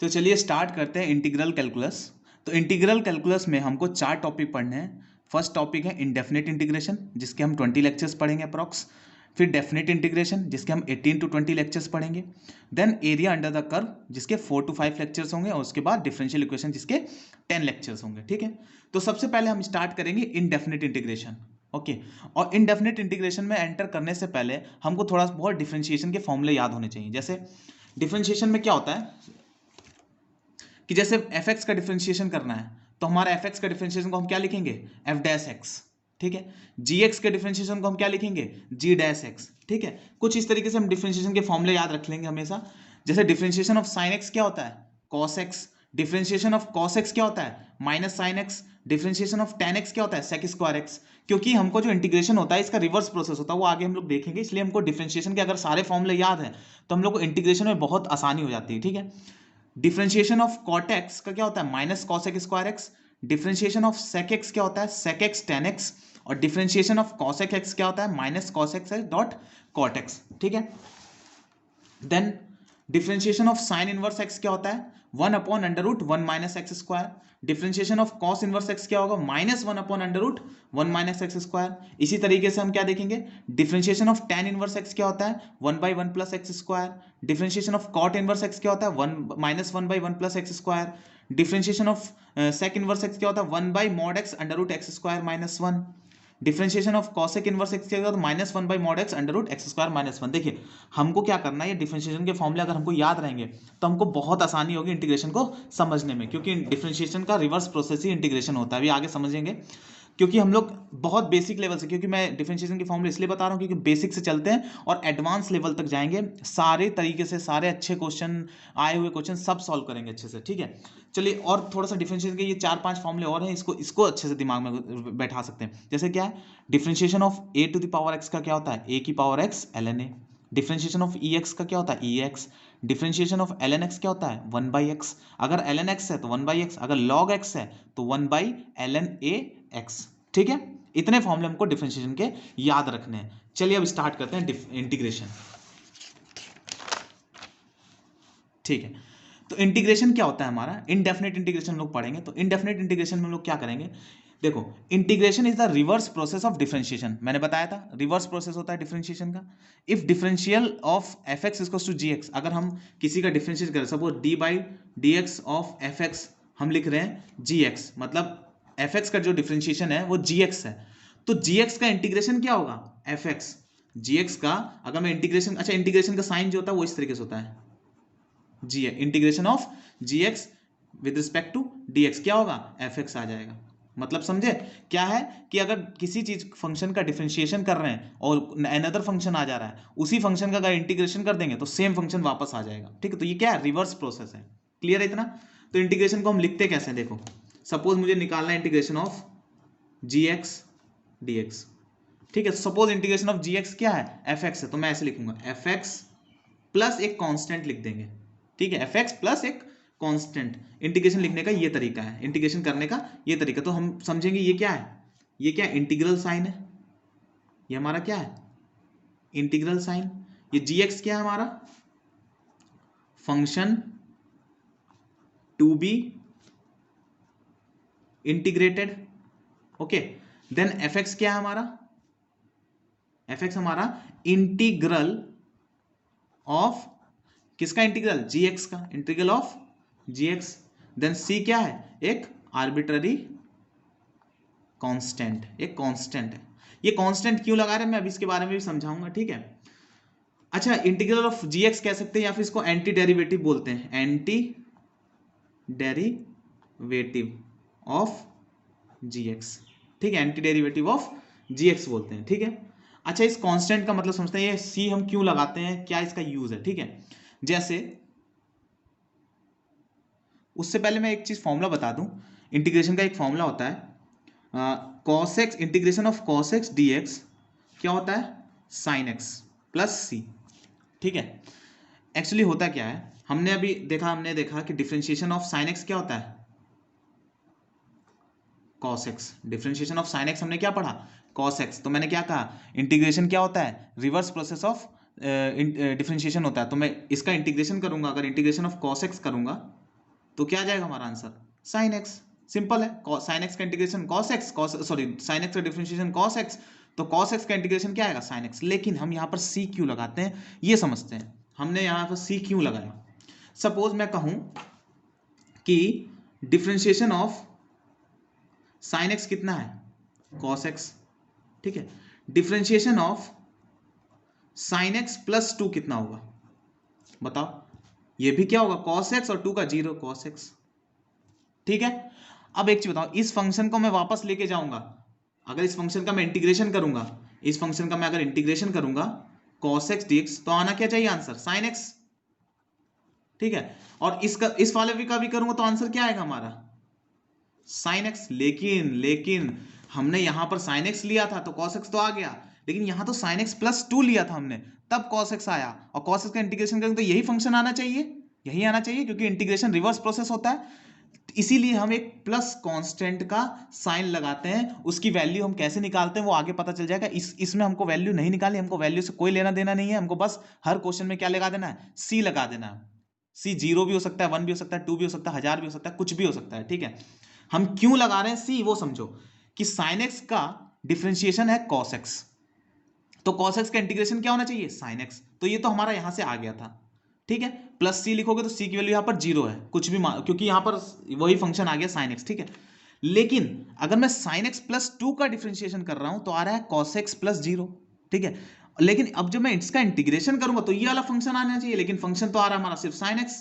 तो चलिए स्टार्ट करते हैं इंटीग्रल कैलकुलस। तो इंटीग्रल कैलकुलस में हमको 4 टॉपिक पढ़ने हैं। फर्स्ट टॉपिक है इनडेफिनेट इंटीग्रेशन, जिसके हम 20 लेक्चर्स पढ़ेंगे अप्रॉक्स। फिर डेफिनेट इंटीग्रेशन, जिसके हम 18 to 20 लेक्चर्स पढ़ेंगे। Then area under the curve, जिसके 4 to 5 लेक्चर्स होंगे, और उसके बाद डिफरेंशियल इक्वेशन, जिसके 10 लेक्चर्स होंगे। ठीक है, तो सबसे पहले हम स्टार्ट करेंगे इनडेफिनेट इंटीग्रेशन। ओके, और इनडेफिनेट इंटीग्रेशन में एंटर करने से पहले हमको थोड़ा बहुत डिफरेंशिएशन के फॉर्मूले याद होने चाहिए। जैसे डिफरेंशिएशन में क्या होता है कि जैसे एफ एक्स का डिफरेंशिएशन करना है, तो हमारा एफ एक्स का डिफरेंशिएशन को हम क्या लिखेंगे, एफ डैश एक्स। ठीक है, जी एक्स के डिफरेंशिएशन को हम क्या लिखेंगे, जी डैश एक्स। ठीक है, कुछ इस तरीके से हम डिफरेंशिएशन के फॉर्मूले याद रख लेंगे हमेशा। जैसे डिफरेंशिएशन ऑफ साइन एक्स क्या होता है, cos x. Differentiation of cos x क्या होता है, minus sine x. Differentiation of ten x क्या होता है, सेक स्क्वायर एक्स। क्योंकि हमको जो इंटीग्रेशन होता है इसका रिवर्स प्रोसेस होता है, वो आगे हम लोग देखेंगे, इसलिए हमको डिफरेंशिएशन के अगर सारे फॉर्मूले याद हैं तो हम लोग को इंटीग्रेशन में बहुत आसानी हो जाती है। ठीक है, डिफरेंशिएशन ऑफ कॉट एक्स का क्या होता है, minus cosec square x. Differentiation of sec x क्या होता है, सेक एक्स टेन एक्स। और डिफरेंशिएशन ऑफ कॉसेक एक्स क्या होता है, minus cosec x dot cot x. ठीक है, then differentiation of sine inverse x क्या होता है, 1/√1 minus x square. Differentiation of cos inverse x क्या होगा, -1/√1 माइनस एक्स स्क्वायर। इसी तरीके से हम क्या देखेंगे, differentiation of tan inverse x क्या होता है, 1/1 plus x square. Differentiation of cot inverse x क्या होता है, 1/1 plus x square. Differentiation of sec inverse x क्या होता है, 1/mod x√x² - 1। Differentiation of cosec inverse x क्या होगा, -1/mod x√x²-1। देखिए हमको क्या करना है, ये डिफरेंशिएशन के फॉर्मूले अगर हमको याद रहेंगे तो हमको बहुत आसानी होगी इंटीग्रेशन को समझने में, क्योंकि डिफरेंशिएशन का रिवर्स प्रोसेस ही इंटीग्रेशन होता है। अभी आगे समझेंगे, क्योंकि हम लोग बहुत बेसिक लेवल से, क्योंकि मैं डिफरेंशिएशन के फॉर्मूले इसलिए बता रहा हूँ क्योंकि बेसिक से चलते हैं और एडवांस लेवल तक जाएंगे, सारे तरीके से सारे अच्छे क्वेश्चन, आए हुए क्वेश्चन सब सॉल्व करेंगे अच्छे से। ठीक है, चलिए और थोड़ा सा डिफरेंशिएशन के ये 4-5 फॉर्मूले और हैं, इसको अच्छे से दिमाग में बैठा सकते हैं। जैसे क्या है, डिफरेंशिएशन ऑफ a⁴x का क्या होता है, a⁴x ln a। Differentiation of ex का क्या होता है, ex। Differentiation of ln x क्या होता है, 1/x। अगर ln x है तो 1/x, अगर log x है तो 1/ln ax। ठीक है, इतने फॉर्मूले हमको डिफरेंशिएशन के याद रखने हैं। चलिए अब स्टार्ट करते हैं इंटीग्रेशन। ठीक है, तो इंटीग्रेशन क्या होता है हमारा, इनडेफिनेट इंटीग्रेशन लोग पढ़ेंगे। तो इनडेफिनेट इंटीग्रेशन में लोग क्या करेंगे, देखो integration is the reverse process of differentiation. मैंने बताया था रिवर्स प्रोसेस होता है डिफरेंशिएशन का। If differential of F x equals to ji x, अगर हम किसी का डिफरेंशिएट करें, suppose d/dx of F x हम लिख रहे हैं जी एक्स, मतलब एफ एक्स का जो डिफरेंशिएशन है वो जी एक्स है, तो जी एक्स का इंटीग्रेशन क्या होगा, एफ एक्स। जी एक्स का अगर मैं इंटीग्रेशन, अच्छा इंटीग्रेशन का साइन जो होता है वो इस तरीके से होता है, जी है integration of ji x with respect to d x क्या होगा, एफ एक्स आ जाएगा। मतलब समझे क्या है कि अगर किसी चीज फंक्शन का डिफरेंशिएशन कर रहे हैं और अनदर फंक्शन आ जा रहा है, उसी फंक्शन का अगर इंटीग्रेशन कर देंगे तो सेम फंक्शन वापस आ जाएगा। ठीक है, तो ये क्या है, रिवर्स प्रोसेस है। क्लियर है इतना। तो इंटीग्रेशन को हम लिखते कैसे, देखो सपोज मुझे निकालना है integration of ji x D x. ठीक है, suppose integration of ji x क्या है, एफ एक्स है, तो मैं ऐसे लिखूंगा एफ एक्स प्लस एक कांस्टेंट लिख देंगे। ठीक है, एफ एक्स प्लस एक कांस्टेंट। इंटीग्रेशन लिखने का ये तरीका है, इंटीग्रेशन करने का ये तरीका। तो हम समझेंगे ये क्या है, ये क्या इंटीग्रल साइन है, ये हमारा क्या है, इंटीग्रल साइन। ये जी एक्स क्या है हमारा, function to be integrated. Okay, then F X क्या है हमारा, एफ एक्स हमारा इंटीग्रल ऑफ किसका, इंटीग्रल जी एक्स का, integral of ji X. Then C क्या है, एक आर्बिट्ररी कांस्टेंट, एक कांस्टेंट है। ये कांस्टेंट क्यों लगा रहे हैं मैं अभी इसके बारे में भी समझाऊंगा। ठीक है, अच्छा इंटीग्रल ऑफ जी एक्स कह सकते हैं या फिर इसको एंटी डेरिवेटिव बोलते हैं, anti derivative of ji x. ठीक है, anti derivative of ji x बोलते हैं। ठीक है, अच्छा इस कांस्टेंट का मतलब समझते हैं, ये सी हम क्यों लगाते हैं, क्या इसका यूज है। ठीक है, जैसे उससे पहले मैं एक चीज फॉर्मूला बता दूं, इंटीग्रेशन का एक फॉर्मूला होता है cos x, integration of cos x dx क्या होता है, sin x प्लस सी। ठीक है, एक्चुअली होता क्या है, हमने देखा कि डिफरेंशिएशन ऑफ sin x क्या होता है, cos x। Differentiation of sin x हमने क्या पढ़ा, cos x। तो मैंने क्या कहा, इंटीग्रेशन क्या होता है, रिवर्स प्रोसेस ऑफ डिफरेंशिएशन होता है। तो मैं इसका इंटीग्रेशन करूंगा, अगर इंटीग्रेशन ऑफ cos x करूंगा तो क्या आ जाएगा हमारा आंसर साइन एक्स। सिंपल है, साइन एक्स का integration cos x, sine x का डिफरेंशिएशन कॉस एक्स, तो कॉस एक्स का इंटीग्रेशन क्या आएगा साइन एक्स। लेकिन हम यहाँ पर सी क्यों लगाते हैं ये समझते हैं, हमने यहाँ पर सी क्यों लगाया। सपोज मैं कहूं कि डिफरेंशिएशन ऑफ साइन एक्स कितना है कॉस एक्स, ठीक है, differentiation of sine x plus 2 कितना होगा बताओ, ये भी क्या होगा कॉस एक्स और 2 का 0 कॉस एक्स, ठीक है। अब एक चीज बताओ, इस फंक्शन को मैं वापस लेके जाऊंगा, अगर इस फंक्शन का मैं इंटीग्रेशन करूंगा, इस फंक्शन का मैं अगर इंटीग्रेशन करूंगा cos x dx, तो आना क्या चाहिए आंसर sin x, ठीक है। और इसका इस वाले का भी करूंगा तो आंसर क्या आएगा हमारा sin x। लेकिन हमने यहां पर sin x लिया था तो cos x तो आ गया, लेकिन यहां तो sin x प्लस 2 लिया था हमने तब cos x आया, और cos x का इंटीग्रेशन करेंगे तो यही फंक्शन आना चाहिए, यही आना चाहिए, क्योंकि इंटीग्रेशन रिवर्स प्रोसेस होता है। इसीलिए हम एक प्लस कांस्टेंट का साइन लगाते हैं, उसकी वैल्यू हम कैसे निकालते हैं वो आगे पता चल जाएगा। इसमें हमको वैल्यू नहीं निकालनी, हमको वैल्यू से कोई लेना देना नहीं है, हमको बस हर क्वेश्चन में क्या लगा देना है सी लगा देना है। सी 0 भी हो सकता है, 1 भी हो सकता है, 2 भी हो सकता है, 1000 भी हो सकता है, कुछ भी हो सकता है, ठीक है। हम क्यों लगा रहे हैं सी वो समझो, कि साइन एक्स का डिफ्रेंशिएशन है कॉस एक्स, तो cos x का इंटीग्रेशन क्या होना चाहिए sin x, तो ये तो हमारा यहां से आ गया था, ठीक है। प्लस c लिखोगे तो c की वैल्यू यहां पर 0 है, कुछ भी क्योंकि यहां पर वही फंक्शन आ गया sin x, ठीक है। लेकिन अगर मैं sin x प्लस 2 का डिफरेंशिएशन कर रहा हूं तो आ रहा है cos x प्लस 0, ठीक है। लेकिन अब जब मैं इसका इंटीग्रेशन करूंगा तो ये वाला फंक्शन आना चाहिए, लेकिन फंक्शन तो आ रहा है हमारा सिर्फ sin x।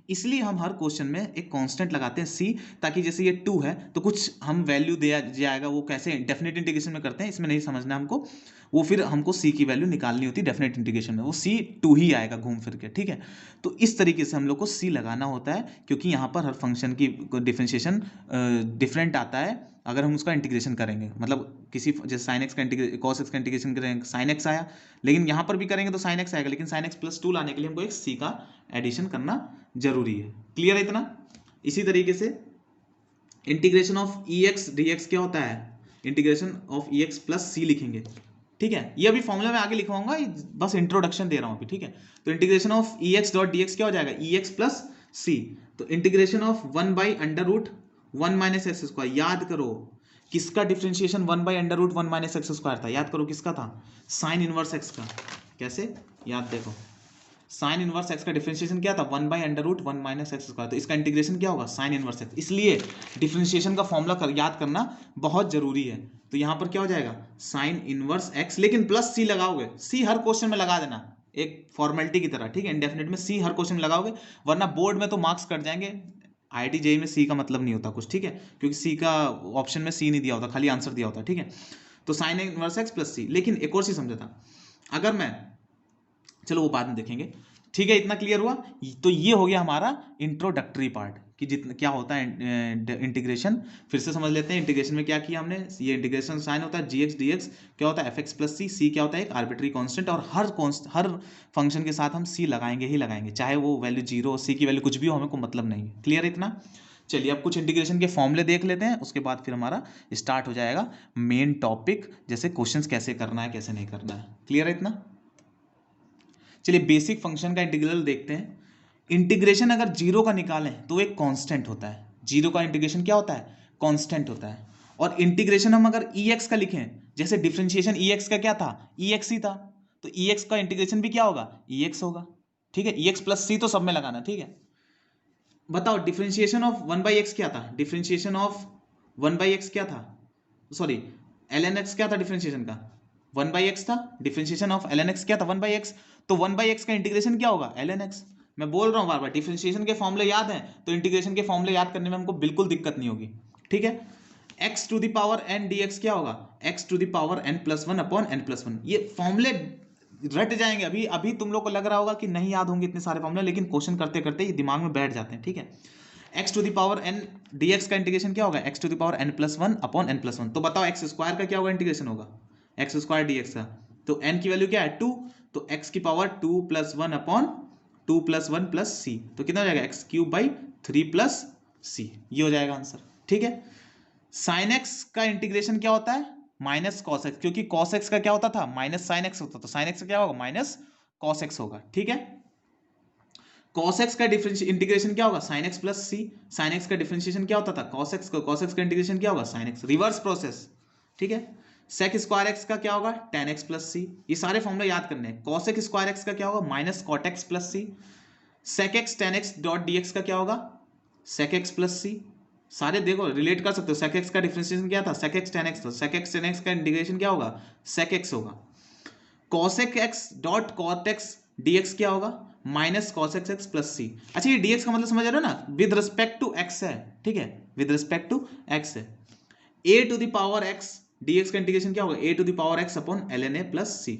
इसलिए हम हर क्वेश्चन में एक कांस्टेंट लगाते हैं c, ताकि जैसे ये 2 है तो कुछ हम वैल्यू दिया जाएगा, वो कैसे डेफिनेट इंटीग्रेशन में करते हैं इसमें नहीं समझना हमको, वो फिर हमको c की वैल्यू निकालनी होती है डेफिनेट इंटीग्रेशन में, वो c 2 ही आएगा घूम फिर के, ठीक है। तो इस तरीके से हम लोग को c लगाना होता है, क्योंकि यहाँ पर हर फंक्शन की डिफरेंशिएशन डिफरेंट आता है अगर हम उसका इंटीग्रेशन करेंगे, मतलब किसी जैसे साइन एक्स का कॉस एक्स का इंटीग्रेशन करेंगे साइन एक्स आया, लेकिन यहाँ पर भी करेंगे तो साइन एक्स आएगा, लेकिन साइन एक्स प्लस 2 लाने के लिए हमको एक c का एडिशन करना जरूरी है। क्लियर है इतना। इसी तरीके से integration of E X D x क्या होता है, integration of E x plus C लिखेंगे, ठीक है। ये अभी फॉर्मूला में आगे लिखवाऊंगा, बस इंट्रोडक्शन दे रहा हूं अभी, ठीक है। तो integration of E x dot d x क्या हो जाएगा ई एक्स प्लस सी, तो integration of 1 by under root 1 minus x square, याद करो किसका differentiation 1 by under root 1 minus x square था, याद करो किसका था साइन इनवर्स एक्स का। कैसे याद देखो, साइन इनवर्स एक्स का डिफरेंशिएशन क्या था 1 by under root 1 minus x square, तो इसका इंटीग्रेशन क्या होगा साइन इनवर्स एक्स। इसलिए डिफरेंशिएशन का फॉर्मूला याद करना बहुत जरूरी है। तो यहां पर क्या हो जाएगा साइन इनवर्स एक्स, लेकिन प्लस सी लगाओगे, सी हर क्वेश्चन में लगा देना एक फॉर्मेलिटी की तरह, ठीक है। इंडेफिनेट में सी हर क्वेश्चन में लगाओगे, वरना बोर्ड में तो मार्क्स कट जाएंगे। IIT JEE में सी का मतलब नहीं होता कुछ, ठीक है, क्योंकि सी का ऑप्शन में सी नहीं दिया होता, खाली आंसर दिया होता, ठीक है। तो sign inverse x plus C, लेकिन एक और चीज समझा था, अगर मैं, चलो वो बाद में देखेंगे, ठीक है। इतना क्लियर हुआ। तो ये हो गया हमारा इंट्रोडक्टरी पार्ट कि जितना क्या होता है इंटीग्रेशन। फिर से समझ लेते हैं इंटीग्रेशन में क्या किया हमने। ये इंटीग्रेशन साइन होता है gx dx, क्या होता है fx प्लस सी क्या होता है एक आर्बिट्री कांस्टेंट, और हर फंक्शन के साथ हम सी लगाएंगे ही लगाएंगे, चाहे वो वैल्यू 0 सी की वैल्यू कुछ भी हो, हमें को मतलब नहीं है। क्लियर है इतना। चलिए अब कुछ इंटीग्रेशन के फॉर्मूले देख लेते हैं, उसके बाद फिर हमारा स्टार्ट हो जाएगा मेन टॉपिक, जैसे क्वेश्चंस कैसे करना है कैसे नहीं करना है। क्लियर है इतना। चलिए बेसिक फंक्शन का इंटीग्रल देखते हैं। इंटीग्रेशन अगर 0 का निकालें तो एक कांस्टेंट होता है, 0 का इंटीग्रेशन क्या होता है कांस्टेंट होता है। और इंटीग्रेशन हम अगर EX का लिखें, जैसे डिफरेंशिएशन EX का क्या था EX ही था, तो EX का इंटीग्रेशन भी क्या होगा EX होगा, ठीक है। EX प्लस सी तो सब में लगाना, ठीक है। बताओ डिफरेंशिएशन ऑफ 1 बाई एक्स क्या था, डिफरेंशिएशन ऑफ 1 बाई एक्स क्या था, सॉरी ln x क्या था डिफरेंशिएशन का 1 बाई एक्स था, डिफरेंशिएशन ऑफ ln x क्या था 1 बाई एक्स, तो 1 बाई एक्स का इंटीग्रेशन क्या होगा ln x। मैं बोल रहा हूं बार बार डिफरेंशिएशन के फॉर्मूले याद हैं तो इंटीग्रेशन के फॉर्मूले याद करने में हमको बिल्कुल दिक्कत नहीं होगी, ठीक है। x to the power n dx क्या होगा x to the power n plus 1 upon n plus 1। ये फॉर्मूले रट जाएंगे, अभी अभी तुम लोग को लग रहा होगा कि नहीं याद होंगे इतने सारे फॉर्मूले, लेकिन क्वेश्चन करते करते ये दिमाग में बैठ जाते हैं, ठीक है। x to the power n dx का इंटीग्रेशन क्या होगा x to the power n plus 1 upon n plus 1। तो बताओ x स्क्वायर का क्या होगा इंटीग्रेशन होगा x स्क्वायर dx का, तो n की वैल्यू क्या है 2, तो x की power 2 plus 1 upon 2 plus 1 plus c, तो कितना हो जाएगा x cube by 3 plus c, ये हो जाएगा आंसर, ठीक है। साइन x का इंटीग्रेशन क्या होता है माइनस कॉस एक्स, क्योंकि कॉस एक्स का क्या होता था माइनस साइन एक्स होता, तो साइन एक्स का क्या होगा माइनस कॉस एक्स होगा, ठीक है। cos x का इंटीग्रेशन क्या होगा sin x प्लस सी, sin x का डिफरेंशिएशन क्या होता था cos x का इंटीग्रेशन क्या होगा sin x, रिवर्स प्रोसेस, ठीक है। sec स्क्वायर x का क्या होगा tan x प्लस सी, ये सारे फॉर्मूला याद करने हैं। cos x स्क्वायर x का क्या होगा माइनस cot x प्लस सी, sec x tan x dot dx का क्या होगा sec x प्लस सी, सारे देखो रिलेट कर सकते हो। sec x का डिफरेंशिएशन क्या था sec x tan x था, sec x tan x का इंटीग्रेशन क्या होगा sec x होगा। cosec x dot cot x dx क्या होगा माइनस cos x प्लस सी। अच्छा ये dx का मतलब समझ रहे हो ना, विद रिस्पेक्ट टू x है, ठीक है, विद रिस्पेक्ट टू x है। a to the power x dx का इंटीग्रेशन क्या होगा a to the power x upon ln a plus c.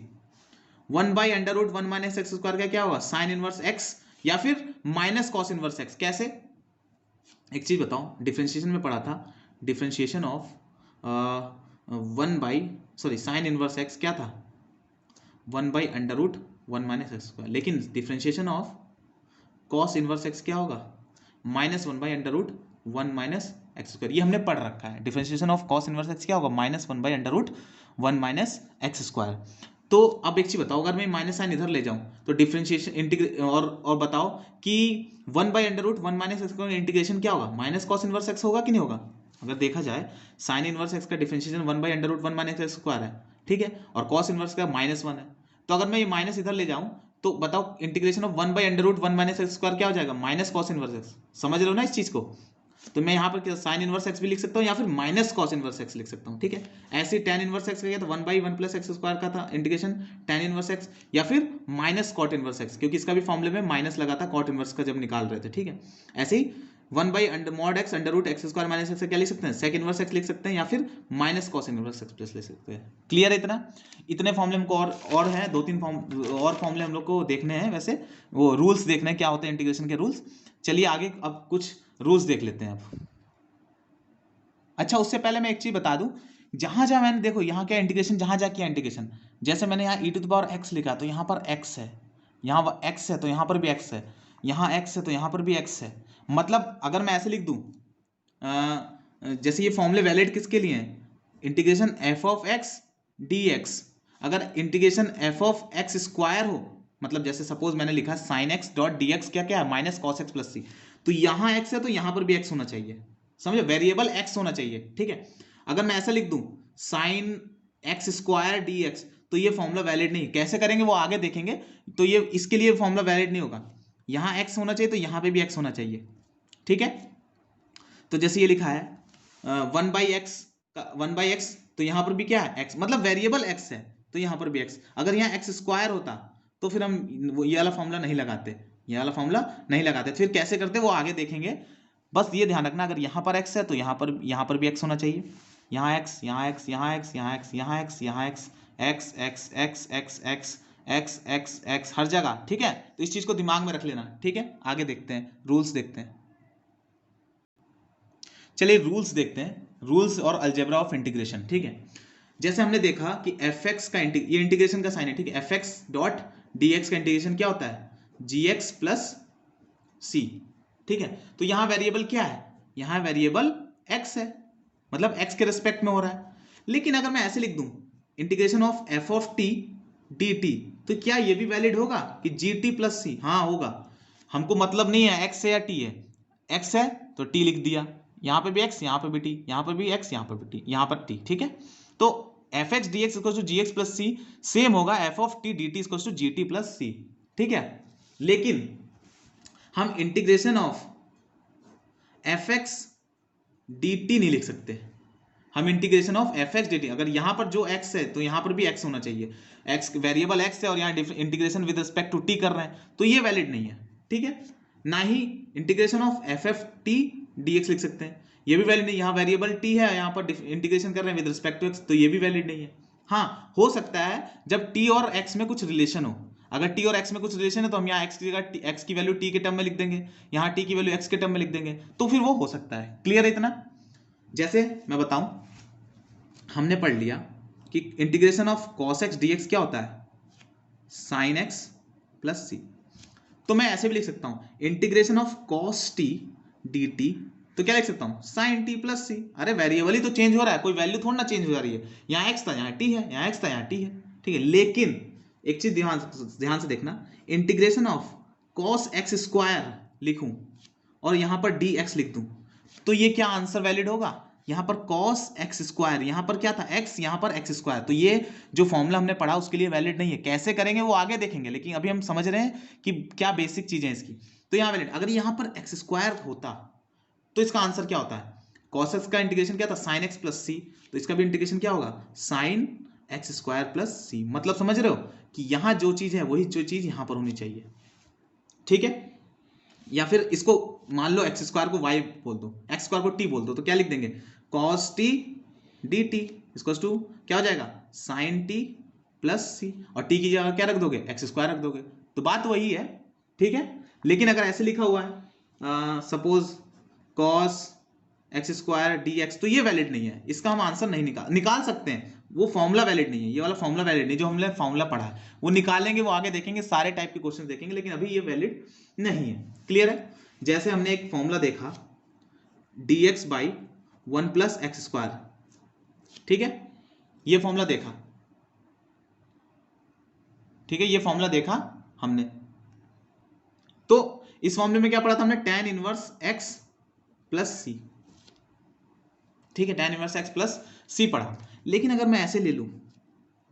1 by under root 1 minus x square का क्या होगा साइन इनवर्स x या फिर माइनस कॉस इनवर्स x। कैसे, एक चीज बताओ, डिफरेंशिएशन में पढ़ा था, differentiation of 1 by sine inverse x क्या था 1 by under root 1 minus x square, लेकिन differentiation of cos inverse x क्या होगा minus 1 by under root 1 minus x square. ये हमने पढ़ रखा है, differentiation of cos inverse x क्या होगा minus 1 by under root 1 minus x square. तो अब एक चीज बताओ, अगर मैं माइनस साइन इधर ले जाऊं तो डिफरेंशिएशन इंटीग्रेशन और बताओ कि 1 by under root 1 minus x square integration क्या होगा माइनस कॉस इनवर्स x होगा कि नहीं होगा। अगर देखा जाए साइन इनवर्स x का differentiation 1 by under root 1 minus x square है, ठीक है, और कॉस इनवर्स का माइनस 1 है। तो अगर मैं ये माइनस इधर ले जाऊं तो बताओ integration of 1 by under root 1 minus x square क्या हो जाएगा माइनस कॉस इनवर्स एक्स। समझ रहे हो ना इस चीज को। तो मैं यहाँ पर साइन इनवर्स एक्स भी लिख सकता हूँ या फिर माइनस कॉस इनवर्स एक्स लिख सकता हूँ, ठीक है। ऐसे tan इनवर्स एक्स का क्या था 1 बाई 1 प्लस एक्स स्क्वायर का था इंटीग्रेशन tan इनवर्स एक्स, या फिर माइनस कॉट इनवर्स एक्स, क्योंकि इसका भी फॉर्मूले में माइनस लगा था कॉट इनवर्स का जब निकाल रहे थे, ठीक है। ऐसे ही 1 by mod x under root x square minus x क्या लिख सकते हैं सेक इनवर्स एक्स लिख सकते हैं, या फिर minus cos inverse x plus लिख सकते हैं। क्लियर है इतना। इतने फॉर्मूले हमको और है 2-3 और फॉर्मूले हम लोग को देखने हैं, वैसे वो रूल्स देखने हैं क्या होते हैं इंटीग्रेशन के रूल्स। चलिए आगे अब कुछ रूल्स देख लेते हैं अब। अच्छा उससे पहले मैं एक चीज बता दूं, जहां जहां मैंने देखो यहाँ क्या इंटीग्रेशन, जहां जहां किया इंटीग्रेशन, जैसे मैंने यहाँ e to the power x लिखा तो यहाँ पर x है, यहाँ x है तो यहाँ पर भी x है, यहाँ x है तो यहाँ पर भी x है। मतलब अगर मैं ऐसे लिख दूं जैसे ये फॉर्मूले वैलिड किसके लिए हैं, integration f of x dx, अगर integration f of x square हो, मतलब जैसे सपोज मैंने लिखा साइन x डॉट dx क्या क्या है माइनस कॉस एक्स प्लस सी, तो यहाँ x है तो यहाँ पर भी x होना चाहिए, समझो, वेरिएबल x होना चाहिए, ठीक है। अगर मैं ऐसा लिख दूं sine x square D x तो ये फॉर्मूला वैलिड नहीं, कैसे करेंगे वो आगे देखेंगे। तो ये इसके लिए फॉर्मूला वैलिड नहीं होगा, यहाँ x होना चाहिए तो यहाँ पे भी x होना चाहिए, ठीक है। तो जैसे ये लिखा है 1 बाई एक्स तो यहाँ पर भी क्या है x, मतलब वेरिएबल x है तो यहाँ पर भी x। अगर यहाँ एक्स स्क्वायर होता तो फिर हम ये वाला फॉर्मूला नहीं लगाते, ये वाला फॉर्मूला नहीं लगाते, फिर कैसे करते वो आगे देखेंगे। बस ये ध्यान रखना, अगर यहाँ पर x है तो यहाँ पर भी x होना चाहिए, यहाँ x, यहाँ x, यहाँ x, यहाँ x, यहाँ x, यहाँ x, x x x x x x x x हर जगह, ठीक है। तो इस चीज को दिमाग में रख लेना, ठीक है। आगे देखते हैं रूल्स देखते हैं। चलिए रूल्स देखते हैं, रूल्स और अलजेब्रा ऑफ इंटीग्रेशन, ठीक है। जैसे हमने देखा कि fx का ये इंटीग्रेशन का साइन है, ठीक है। fx डॉट dx का इंटीग्रेशन क्या होता है gx प्लस c, ठीक है। तो यहाँ वेरिएबल क्या है, यहाँ वेरिएबल x है, मतलब x के रिस्पेक्ट में हो रहा है। लेकिन अगर मैं ऐसे लिख दूं integration of f of t dt, तो क्या ये भी वैलिड होगा कि gt प्लस सी, हाँ होगा। हमको मतलब नहीं है x है या t है, x है तो t लिख दिया, यहाँ पे भी x, यहाँ पे भी t, यहाँ पे भी x, यहाँ पे भी t, यहाँ पर t, ठीक है। तो fx dx equal to gx plus c same होगा f of t dt equal to gt plus c, ठीक है। लेकिन हम इंटीग्रेशन ऑफ fx dt नहीं लिख सकते, हम इंटीग्रेशन ऑफ fx dt, अगर यहां पर जो x है तो यहां पर भी x होना चाहिए, x वेरिएबल x है और यहां integration with respect to t कर रहे हैं तो ये वैलिड नहीं है, ठीक है। ना ही integration of ff t dx लिख सकते हैं, ये भी वैलिड नहीं, यहाँ वेरिएबल t है, यहाँ पर इंटीग्रेशन कर रहे हैं विद रिस्पेक्ट टू x, तो ये भी वैलिड नहीं है। हाँ हो सकता है जब t और x में कुछ रिलेशन हो, अगर t और x में कुछ रिलेशन है तो हम यहाँ x की जगह x की वैल्यू t के टर्म में लिख देंगे, यहाँ t की वैल्यू x के टर्म में लिख देंगे, तो फिर वो हो सकता है। क्लियर है इतना। जैसे मैं बताऊं, हमने पढ़ लिया कि integration of cos x dx क्या होता है sin x प्लस c, तो मैं ऐसे भी लिख सकता हूं integration of cos t dt, तो क्या लिख सकता हूं sin t प्लस c। अरे वेरिएबल ही तो चेंज हो रहा है, कोई वैल्यू थोड़ा ना चेंज हो रही है, यहाँ x था यहाँ t है, यहाँ x था यहाँ t है, ठीक है। लेकिन एक चीज ध्यान से देखना, integration of cos x square लिखूं और यहां पर dx लिख दूं, तो ये क्या आंसर वैलिड होगा? यहां पर cos x स्क्वायर, यहां पर क्या था x, यहां पर x स्क्वायर, तो ये जो फॉर्मूला हमने पढ़ा उसके लिए वैलिड नहीं है। कैसे करेंगे वो आगे देखेंगे, लेकिन अभी हम समझ रहे हैं कि क्या बेसिक चीजें इसकी। तो यहां वैलिड, अगर यहां पर x स्क्वायर होता तो इसका आंसर क्या होता है? cos x का इंटीग्रेशन क्या था? sin x प्लस सी, तो इसका भी इंटीग्रेशन क्या होगा? sin x स्क्वायर प्लस सी। मतलब समझ रहे हो कि यहां जो चीज है वही जो चीज यहां पर होनी चाहिए, ठीक है। या फिर इसको मान लो x स्क्वायर को y बोल दो, x स्क्वायर को t बोल दो, तो क्या लिख देंगे? cos t dt equals to क्या हो जाएगा? sin t प्लस सी, और t की जगह क्या रख दोगे? x स्क्वायर रख दोगे, तो बात वही है, ठीक है। लेकिन अगर ऐसे लिखा हुआ है suppose cos x square dx, तो ये वैलिड नहीं है, इसका हम आंसर नहीं निकाल सकते हैं, वो फॉर्मूला वैलिड नहीं है, ये वाला फॉर्मूला वैलिड नहीं, जो हमने फॉर्मूला पढ़ा है वो निकालेंगे, वो आगे देखेंगे, सारे टाइप के क्वेश्चन देखेंगे, लेकिन अभी ये वैलिड नहीं है। क्लियर है? जैसे हमने एक फॉर्मूला देखा dx by 1 plus x square, ठीक है, ये फॉर्मूला देखा, ठीक है, ये फॉर्मूला देखा हमने। तो इस फॉर्मूले में क्या पढ़ा था हमने? tan इनवर्स x प्लस सी, ठीक है, tan inverse x plus c पढ़ा। लेकिन अगर मैं ऐसे ले लूं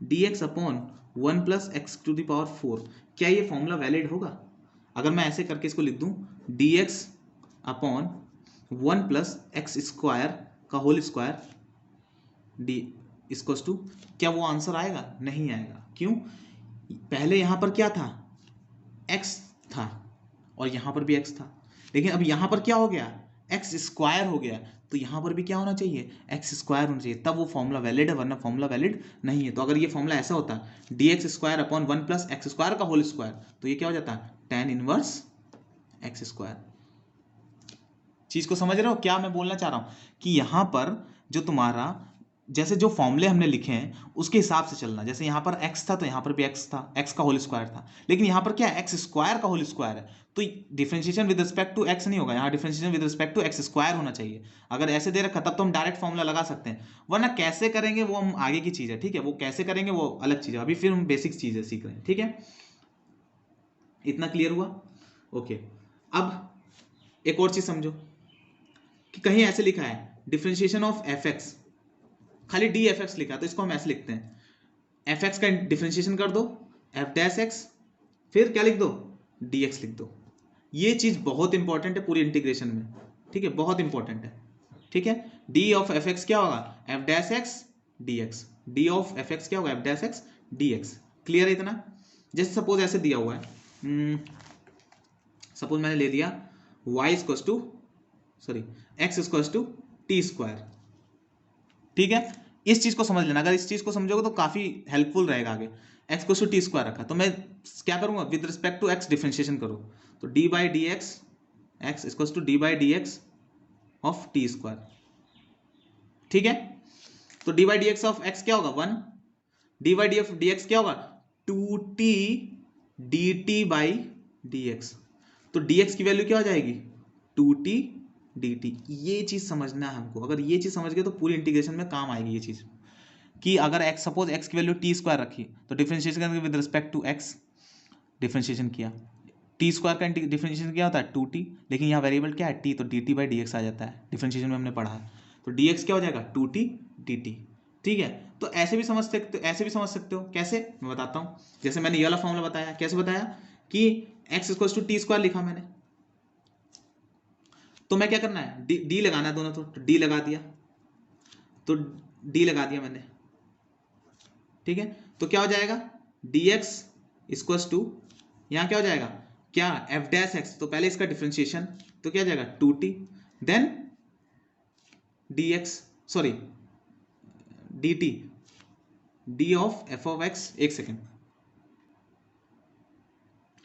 dx upon 1 plus x to the power 4, क्या ये फॉर्मूला वैलिड होगा? अगर मैं ऐसे करके इसको लिख दूं dx upon 1 plus x square का whole square D equals to, क्या वो आंसर आएगा? नहीं आएगा। क्यों? पहले यहां पर क्या था? x था और यहां पर भी x था, लेकिन अब यहां पर क्या हो गया? x स्क्वायर हो गया, तो यहां पर भी क्या होना चाहिए? x स्क्वायर होना चाहिए, तब वो फॉर्मूला वैलिड है, वरना फॉर्मूला वैलिड नहीं है। तो अगर ये फॉर्मूला ऐसा होता dx square upon 1 plus x square का होल स्क्वायर, तो ये क्या हो जाता? tan inverse x square. चीज को समझ रहे हो क्या मैं बोलना चाह रहा हूं? कि यहां पर जो तुम्हारा, जैसे जो फॉर्मूले हमने लिखे हैं उसके हिसाब से चलना। जैसे यहाँ पर x था तो यहाँ पर भी x था, x का होल स्क्वायर था, लेकिन यहाँ पर क्या है? x स्क्वायर का होल स्क्वायर है, तो differentiation with respect to x नहीं होगा, यहाँ differentiation with respect to x square होना चाहिए। अगर ऐसे दे रखा तब तो हम डायरेक्ट फॉर्मूला लगा सकते हैं, वरना कैसे करेंगे वो हम आगे की चीज़ है, ठीक है, वो कैसे करेंगे वो अलग चीज़ है, अभी फिर हम बेसिक चीज़ें सीख रहे हैं, ठीक है। इतना क्लियर हुआ? ओके। अब एक और चीज़ समझो कि कहीं ऐसे लिखा है डिफरेंशिएशन ऑफ fx, खाली डी एफ एक्स लिखा, तो इसको हम ऐसे लिखते हैं, एफ एक्स का डिफरेंशिएशन कर दो एफ डैश एक्स, फिर क्या लिख दो? डी एक्स लिख दो। ये चीज बहुत इंपॉर्टेंट है पूरी इंटीग्रेशन में, ठीक है, बहुत इंपॉर्टेंट है, ठीक है। डी ऑफ एफ एक्स क्या होगा? F dash x D x, D of F X क्या होगा? F dash x D x. Clear है इतना? जैसे सपोज ऐसे दिया हुआ है, सपोज मैंने ले लिया y equals to x equals to t square, ठीक है। इस चीज को समझ लेना, अगर इस चीज को समझोगे तो काफी हेल्पफुल रहेगा आगे। x को टी स्क्वायर रखा, तो मैं क्या करूंगा? With respect to x differentiation करो, तो d by D x x equals to d by D x of t square, ठीक है। तो d by D x of x क्या होगा? 1, d बाई डी एक्स क्या होगा? 2t dt by D x, तो dx की वैल्यू क्या हो जाएगी? 2t dt। ये चीज समझना है हमको, अगर ये चीज समझ गए तो पूरी इंटीग्रेशन में काम आएगी ये चीज, कि अगर x सपोज x की वैल्यू टी स्क्वायर रखी तो डिफरेंशिएशन करके with respect to x differentiation किया, टी स्क्वायर का डिफरेंशिएशन क्या होता है? 2t, लेकिन यहाँ वेरिएबल क्या है? t, तो dt बाई डी एक्स आ जाता है, डिफरेंशिएशन में हमने पढ़ा है, तो dx क्या हो जाएगा? 2t dt, ठीक है। तो ऐसे भी समझ सकते हो, ऐसे भी समझ सकते हो। कैसे? मैं बताता हूँ। जैसे मैंने ये वाला फॉर्मूला बताया, कैसे बताया? कि x equals to t square लिखा मैंने, तो मैं क्या करना है? डी लगाना है दोनों, तो डी लगा दिया, तो डी लगा दिया मैंने, ठीक है। तो क्या हो जाएगा? dx इक्वल्स टू, यहाँ क्या हो जाएगा? क्या? f डैश एक्स, तो पहले इसका डिफरेंशिएशन, तो क्या हो जाएगा? 2t, then dx dt, d of f of x, एक सेकेंड,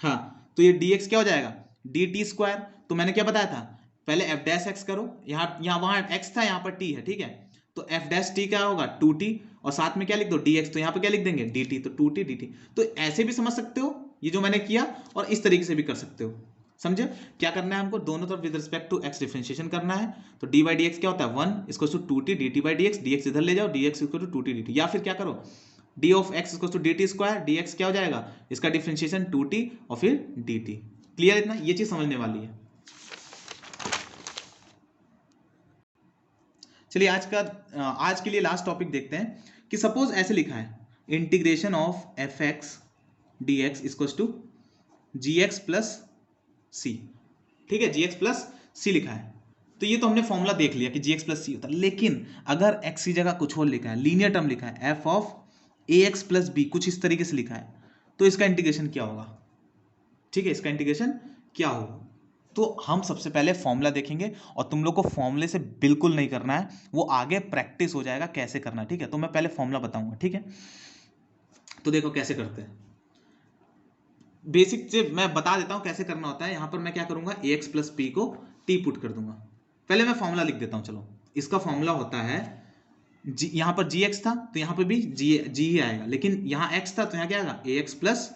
हाँ, तो ये dx क्या हो जाएगा? dt स्क्वायर, तो मैंने क्या बताया था? पहले f डैश एक्स करो, यहाँ वहां x था, यहाँ पर t है, ठीक है, तो f डैश t क्या होगा? 2t, और साथ में क्या लिख दो? dx, तो यहाँ पे क्या लिख देंगे? dt, तो 2t dt। तो ऐसे भी समझ सकते हो ये जो मैंने किया, और इस तरीके से भी कर सकते हो। समझे? क्या करना है हमको? दोनों तरफ with respect to x differentiation करना है, तो d बाई डी एक्स क्या होता है? 1 इसको 2t dt by D x, dx इधर ले जाओ, dx equal to 2t dt, या फिर क्या करो? d of x equal to dt square, dx क्या हो जाएगा? इसका डिफरेंशिएशन 2t और फिर dt, क्लियर इतना, ये चीज समझने वाली है। चलिए आज के लिए लास्ट टॉपिक देखते हैं कि सपोज ऐसे लिखा है integration of F x D X equals to ji X plus सी। ठीक है, जी एक्स प्लस सी लिखा है, तो ये तो हमने फॉर्मूला देख लिया कि जी एक्स प्लस सी होता है। लेकिन अगर एक्स की जगह कुछ और लिखा है, लीनियर टर्म लिखा है f of A x plus b, कुछ इस तरीके से लिखा है, तो इसका इंटीग्रेशन क्या होगा? ठीक है, इसका इंटीग्रेशन क्या होगा? तो हम सबसे पहले फॉर्मूला देखेंगे, और तुम लोग को फॉर्मूले से बिल्कुल नहीं करना है, वो आगे प्रैक्टिस हो जाएगा कैसे करना है। ठीक है, तो मैं पहले फॉर्मूला बताऊंगा। ठीक है, तो देखो कैसे करते हैं, बेसिक से मैं बता देता हूं कैसे करना होता है। यहां पर मैं क्या करूंगा, ए एक्स प्लस पी को टी पुट कर दूंगा। पहले मैं फॉर्मूला लिख देता हूं। चलो, इसका फॉर्मूला होता है यहां पर जी एक्स था तो यहां पर भी जी ही आएगा, लेकिन यहां एक्स था तो यहां क्या आएगा, ए एक्स प्लस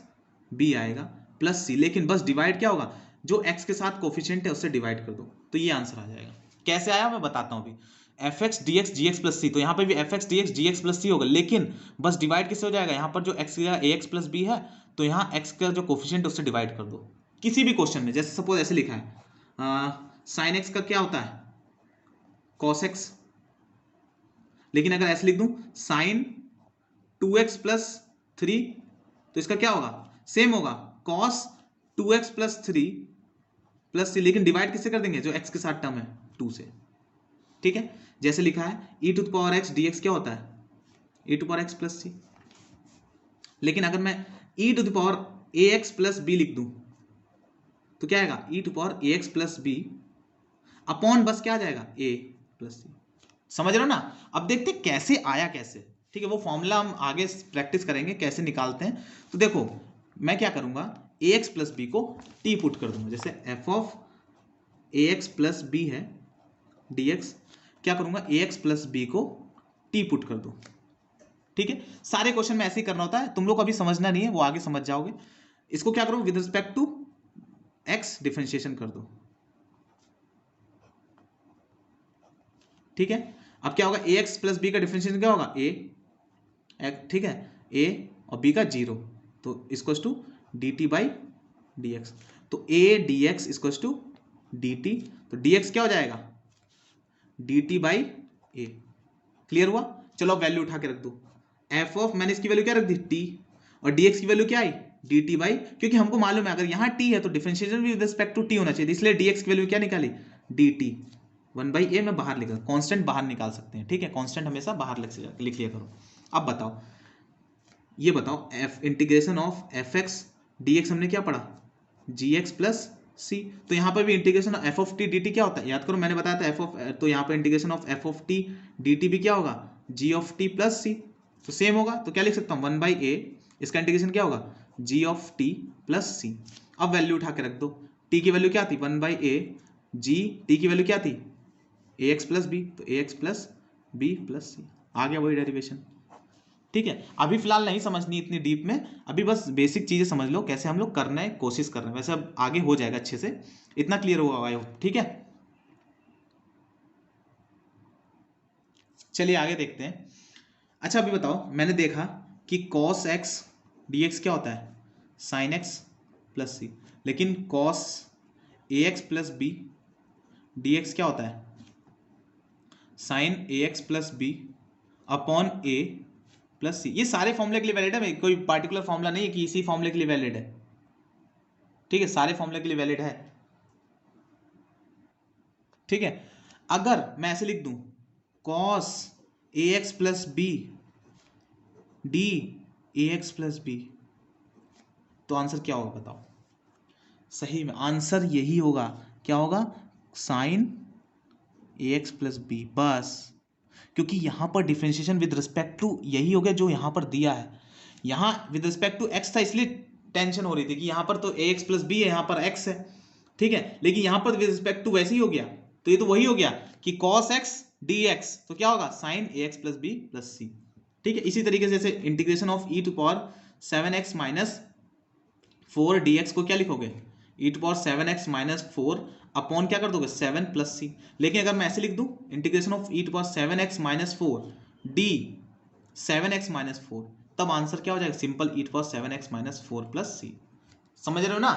बी आएगा प्लस सी। लेकिन बस डिवाइड क्या होगा, जो एक्स के साथ कोफिशिएंट है उससे डिवाइड कर दो, तो ये आंसर आ जाएगा। कैसे आया मैं बताता हूं अभी। एफ एक्स डी एक्स जी एक्स प्लस सी, तो यहाँ पे भी एफ एक्स डी एक्स जी एक्स प्लस सी होगा, लेकिन बस डिवाइड किससे हो जाएगा, यहाँ पर जो एक्स का ए एक्स प्लस बी है, तो यहाँ एक्स का जो कोफिशिएंट है उससे डिवाइड कर दो। किसी भी क्वेश्चन में जैसे सपोज ऐसे लिखा है साइन एक्स का क्या होता है, कॉस एक्स। लेकिन अगर ऐसे लिख दूं साइन 2x प्लस 3, तो इसका क्या होगा, सेम होगा cos 2x plus 3 plus C, लेकिन डिवाइड किससे कर देंगे, जो x के साथ टर्म है 2 से। ठीक है, जैसे लिखा है e to the power x dx क्या होता है, e to power x plus C. लेकिन अगर मैं e to the power ax plus b लिख दूं तो क्या आएगा, e to power ax plus b upon बस क्या आ जाएगा, a प्लस सी। समझ रहे हो ना? अब देखते हैं कैसे आया कैसे। ठीक है, वो फॉर्मूला हम आगे प्रैक्टिस करेंगे कैसे निकालते हैं। तो देखो मैं क्या करूंगा, ए एक्स प्लस बी को टी पुट कर दूंगा। जैसे f of A x plus b है डी एक्स, क्या करूंगा, ए एक्स प्लस बी को टी पुट कर दो। ठीक है, सारे क्वेश्चन में ऐसे ही करना होता है, तुम लोग को अभी समझना नहीं है, वो आगे समझ जाओगे। इसको क्या करो, with respect to x differentiation कर दो। ठीक है, अब क्या होगा, ए एक्स प्लस बी का डिफरेंशिएशन क्या होगा, ए, ठीक है, ए और बी का 0, तो equals to D T by D x. तो A D X equals to D T, तो डी एक्स क्या हो जाएगा, D T by A. Clear हुआ? चलो अब वैल्यू उठा के रख दो। एफ ऑफ, मैंने इसकी वैल्यू क्या रख दी, टी, और डी एक्स की वैल्यू क्या आई, डी टी बाई, क्योंकि हमको मालूम है अगर यहाँ टी है तो डिफरेंशिएशन भी विद रिस्पेक्ट टू टी होना चाहिए, इसलिए डी एक्स की वैल्यू क्या निकाली, डी टी 1/a में बाहर लिखा, कांस्टेंट बाहर निकाल सकते हैं। ठीक है, कांस्टेंट हमेशा बाहर लिख लिया करो। अब बताओ, ये बताओ F integration of F x D x हमने क्या पढ़ा, जी एक्स प्लस सी। तो यहाँ पर भी integration of F of T D T क्या होता है, याद करो मैंने बताया था एफ ऑफ, तो यहाँ पर integration of F of T D T भी क्या होगा, जी ऑफ टी प्लस सी। तो सेम होगा, तो क्या लिख सकता हूँ, 1/a, इसका इंटीग्रेशन क्या होगा, जी ऑफ टी प्लस सी। अब वैल्यू उठा के रख दो, टी की वैल्यू क्या थी, 1/a, जी टी की वैल्यू क्या थी, ए एक्स प्लस बी, तो ए एक्स प्लस बी प्लस सी, आ गया वही डेरिवेशन। ठीक है, अभी फिलहाल नहीं समझनी इतनी डीप में, अभी बस बेसिक चीजें समझ लो कैसे हम लोग करने कोशिश कर रहे हैं, वैसे अब आगे हो जाएगा अच्छे से, इतना क्लियर हुआ है। ठीक है, चलिए आगे देखते हैं। अच्छा अभी बताओ, मैंने देखा कि cos x dx क्या होता है, sin x प्लस सी, लेकिन cos ax plus b dx क्या होता है, साइन ए एक्स प्लस बी अपॉन ए प्लस सी। ये सारे फॉर्मूले के लिए वैलिड है, कोई पार्टिकुलर फॉर्मूला नहीं है कि इसी फॉर्मूले के लिए वैलिड है। ठीक है, सारे फॉर्मूले के लिए वैलिड है। ठीक है, अगर मैं ऐसे लिख दूं cos a x plus B d A x plus b, तो आंसर क्या होगा बताओ, सही में आंसर यही होगा, क्या होगा, साइन ए एक्स प्लस बी। बस, क्योंकि यहां पर डिफरेंशिएशन विद रिस्पेक्ट टू यही हो गया जो यहां पर दिया है, यहां विद रिस्पेक्ट टू एक्स था इसलिए टेंशन हो रही थी कि यहां पर तो ए एक्स प्लस बी है, यहां पर एक्स है। ठीक है, लेकिन यहां पर विद रिस्पेक्ट टू वैसे ही हो गया, तो ये तो वही हो गया कि कॉस एक्स डी एक्स, तो क्या होगा, साइन ए एक्स प्लस बी प्लस सी। ठीक है, इसी तरीके से जैसे integration of E to power 7x minus 4 dx को क्या लिखोगे, E to power 7x minus 4 upon क्या कर दोगे, 7 प्लस सी। लेकिन अगर मैं ऐसे लिख दूं integration of E to power 7x minus 4 D 7x minus 4, तब आंसर क्या हो जाएगा, simple E to power 7x minus 4 plus C. समझ रहे हो ना?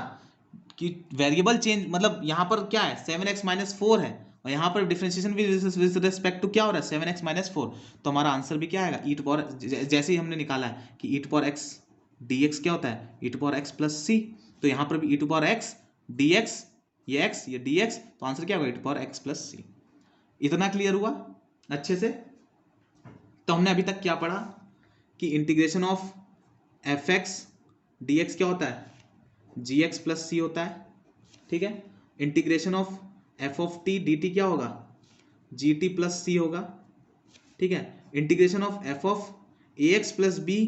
कि वेरिएबल चेंज मतलब यहाँ पर क्या है 7x-4 है और यहाँ पर डिफरेंशिएशन विद रिस्पेक्ट टू क्या हो रहा है 7x-4, तो हमारा आंसर भी क्या आएगा ई टू पावर, जैसे ही हमने निकाला है कि ई टू पावर एक्स dx क्या होता है ई टू पावर एक्स प्लस सी, तो यहाँ पर भी ई टू पावर एक्स dx, ये x ये dx, तो आंसर क्या होगा ई टू पावर एक्स प्लस सी। इतना क्लियर हुआ अच्छे से? तो हमने अभी तक क्या पढ़ा कि integration of F x D x क्या होता है जी एक्स प्लस सी होता है, ठीक है। Integration of F of T D T क्या होगा जी टी प्लस सी होगा, ठीक है। Integration of F of A x plus B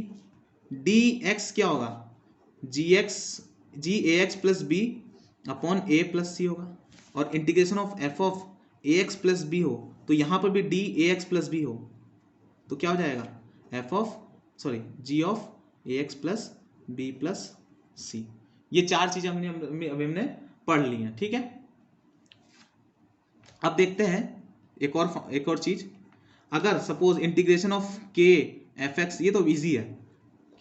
D x क्या होगा G A x plus B upon A plus C होगा। और integration of A x plus B हो तो यहाँ पर भी डी ए एक्स प्लस बी हो तो क्या हो जाएगा G of A x plus B plus c. ये चार चीजें हमने पढ़ ली हैं, ठीक है। अब देखते हैं एक और चीज, अगर सपोज इंटीग्रेशन ऑफ के एफ एक्स, ये तो इजी है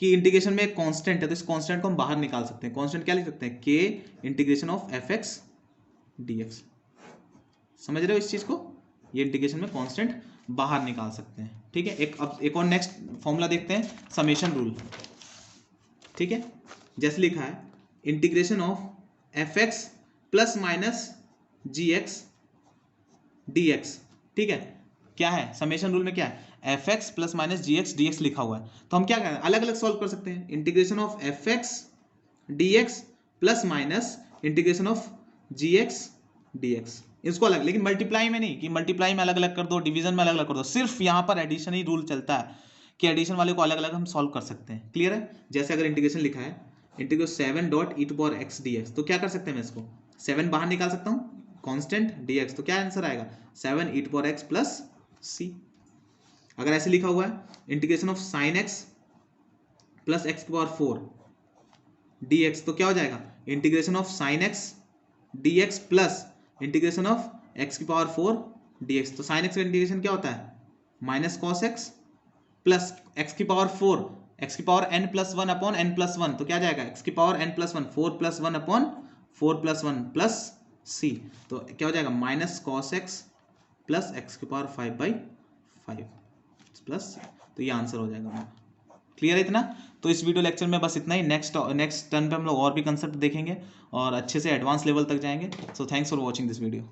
कि इंटीग्रेशन में एक कांस्टेंट है तो इस कांस्टेंट को हम बाहर निकाल सकते हैं। कांस्टेंट क्या लिख सकते हैं के integration of F x D x, समझ रहे हो इस चीज को? ये इंटीग्रेशन में कांस्टेंट बाहर निकाल सकते हैं, ठीक है। अब एक और नेक्स्ट फॉर्मूला देखते हैं, समेशन रूल, ठीक है। जैसे लिखा है integration of F x plus minus g x D x, ठीक है। क्या है समेशन रूल में क्या है f x plus minus g x D x लिखा हुआ है, तो हम क्या करें अलग अलग सॉल्व कर सकते हैं। Integration of F x D x plus minus integration of ji x D x, इसको अलग, लेकिन मल्टीप्लाई में नहीं कि मल्टीप्लाई में अलग अलग कर दो, डिवीजन में अलग अलग कर दो, सिर्फ यहाँ पर एडिशन ही रूल चलता है कि एडिशन वाले को अलग अलग हम सॉल्व कर सकते हैं। क्लियर है? जैसे अगर इंटीग्रेशन लिखा है integration 7 dot e to power x D x, तो क्या कर सकते हैं मैं इसको 7 बाहर निकाल सकता हूँ कांस्टेंट dx, तो क्या आंसर आएगा 7 ई टू पावर एक्स प्लस सी। अगर ऐसे लिखा हुआ है integration of sine x plus X की पावर 4 dx, तो क्या हो जाएगा integration of sine x dx plus integration of x की पावर 4 dx, तो साइन एक्स का इंटीग्रेशन क्या होता है minus cos X plus X की पावर 4 एक्स की power n plus 1 upon n plus 1, तो क्या आ जाएगा एक्स की power n plus 1 4 plus 1 upon 4 plus 1 plus सी, तो क्या हो जाएगा minus cos X plus X की पावर 5/5 प्लस, तो ये आंसर हो जाएगा। क्लियर है इतना? तो इस वीडियो लेक्चर में बस इतना ही। नेक्स्ट टर्न पे हम लोग और भी कंसेप्ट देखेंगे और अच्छे से एडवांस लेवल तक जाएंगे। So thanks for watching this video.